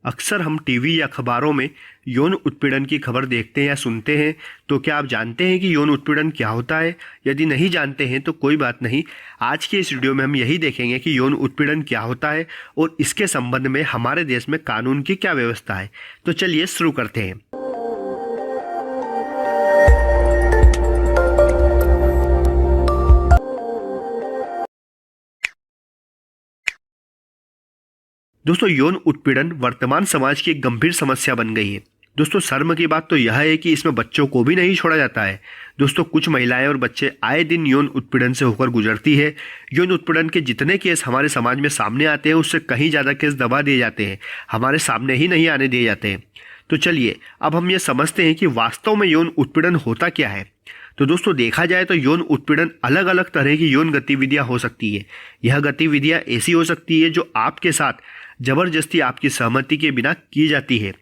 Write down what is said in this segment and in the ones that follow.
अक्सर हम टीवी या अखबारों में यौन उत्पीड़न की खबर देखते हैं या सुनते हैं। तो क्या आप जानते हैं कि यौन उत्पीड़न क्या होता है? यदि नहीं जानते हैं तो कोई बात नहीं, आज के इस वीडियो में हम यही देखेंगे कि यौन उत्पीड़न क्या होता है और इसके संबंध में हमारे देश में कानून की क्या व्यवस्था है। तो चलिए शुरू करते हैं। दोस्तों, यौन उत्पीड़न वर्तमान समाज की एक गंभीर समस्या बन गई है। दोस्तों, शर्म की बात तो यह है कि इसमें बच्चों को भी नहीं छोड़ा जाता है। दोस्तों, कुछ महिलाएं और बच्चे आए दिन यौन उत्पीड़न से होकर गुजरती है। यौन उत्पीड़न के जितने केस हमारे समाज में सामने आते हैं उससे कहीं ज़्यादा केस दबा दिए जाते हैं, हमारे सामने ही नहीं आने दिए जाते हैं। तो चलिए अब हम ये समझते हैं कि वास्तव में यौन उत्पीड़न होता क्या है। तो दोस्तों, देखा जाए तो यौन उत्पीड़न अलग अलग तरह की यौन गतिविधियां हो सकती है। यह गतिविधियां ऐसी हो सकती है जो आपके साथ जबरदस्ती आपकी सहमति के बिना की जाती है।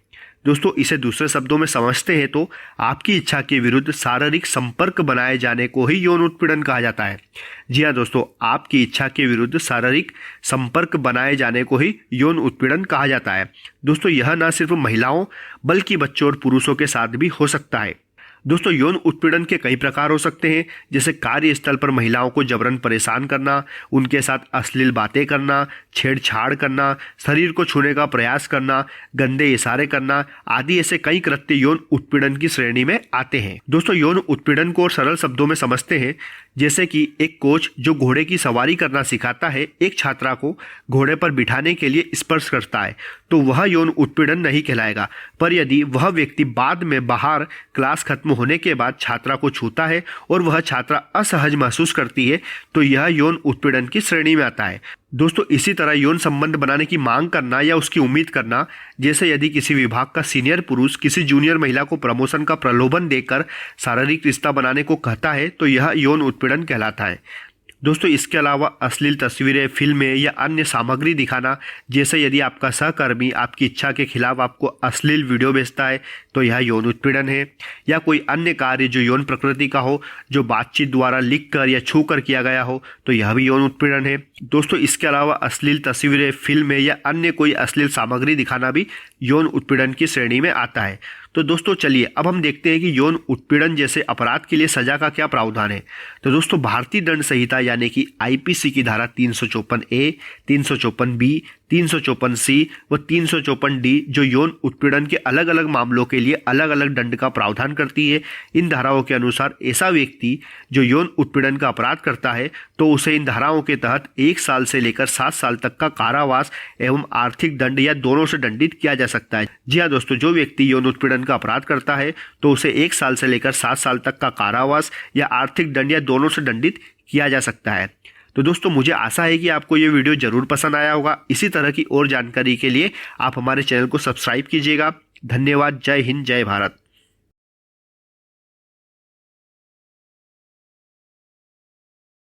दोस्तों, इसे दूसरे शब्दों में समझते हैं तो आपकी इच्छा के विरुद्ध शारीरिक संपर्क बनाए जाने को ही यौन उत्पीड़न कहा जाता है। जी हाँ दोस्तों, आपकी इच्छा के विरुद्ध शारीरिक संपर्क बनाए जाने को ही यौन उत्पीड़न कहा जाता है। दोस्तों, यह न सिर्फ महिलाओं बल्कि बच्चों और पुरुषों के साथ भी हो सकता है। दोस्तों, यौन उत्पीड़न के कई प्रकार हो सकते हैं, जैसे कार्यस्थल पर महिलाओं को जबरन परेशान करना, उनके साथ अश्लील बातें करना, छेड़छाड़ करना, शरीर को छूने का प्रयास करना, गंदे इशारे करना आदि ऐसे कई कृत्य यौन उत्पीड़न की श्रेणी में आते हैं। दोस्तों, यौन उत्पीड़न को और सरल शब्दों में समझते हैं, जैसे कि एक कोच जो घोड़े की सवारी करना सिखाता है, एक छात्रा को घोड़े पर बिठाने के लिए स्पर्श करता है, तो वह यौन उत्पीड़न नहीं कहलाएगा। पर यदि वह व्यक्ति बाद में बाहर क्लास खत्म होने के बाद छात्रा को छूता है और वह छात्रा असहज महसूस करती है, तो यह यौन उत्पीड़न की श्रेणी में आता है। दोस्तों, इसी तरह यौन संबंध बनाने की मांग करना या उसकी उम्मीद करना, जैसे यदि किसी विभाग का सीनियर पुरुष किसी जूनियर महिला को प्रमोशन का प्रलोभन देकर शारीरिक रिश्ता बनाने को कहता है, तो यह यौन उत्पीड़न कहलाता है। दोस्तों, इसके अलावा अश्लील तस्वीरें, फिल्में या अन्य सामग्री दिखाना, जैसे यदि आपका सहकर्मी आपकी इच्छा के खिलाफ आपको अश्लील वीडियो भेजता है, तो यह यौन उत्पीड़न है। या कोई अन्य कार्य जो यौन प्रकृति का हो, जो बातचीत द्वारा लिखकर या छू कर किया गया हो, तो यह भी यौन उत्पीड़न है। दोस्तों, इसके अलावा अश्लील तस्वीरें, फिल्में या अन्य कोई अश्लील सामग्री दिखाना भी यौन उत्पीड़न की श्रेणी में आता है। तो दोस्तों, चलिए अब हम देखते हैं कि यौन उत्पीड़न जैसे अपराध के लिए सजा का क्या प्रावधान है। तो दोस्तों, भारतीय दंड संहिता यानी कि आईपीसी की धारा 354A, 354B, 354C व 354D जो यौन उत्पीड़न के अलग अलग मामलों के लिए अलग अलग दंड का प्रावधान करती है। इन धाराओं के अनुसार ऐसा व्यक्ति जो यौन उत्पीड़न का अपराध करता है, तो उसे इन धाराओं के तहत 1 साल से लेकर 7 साल तक का कारावास एवं आर्थिक दंड या दोनों से दंडित किया जा सकता है। जी हाँ दोस्तों, जो व्यक्ति यौन उत्पीड़न का अपराध करता है तो उसे 1 साल से लेकर 7 साल तक का कारावास या आर्थिक दंड या दोनों से दंडित किया जा सकता है। तो दोस्तों, मुझे आशा है कि आपको ये वीडियो जरूर पसंद आया होगा। इसी तरह की और जानकारी के लिए आप हमारे चैनल को सब्सक्राइब कीजिएगा। धन्यवाद। जय हिंद, जय भारत।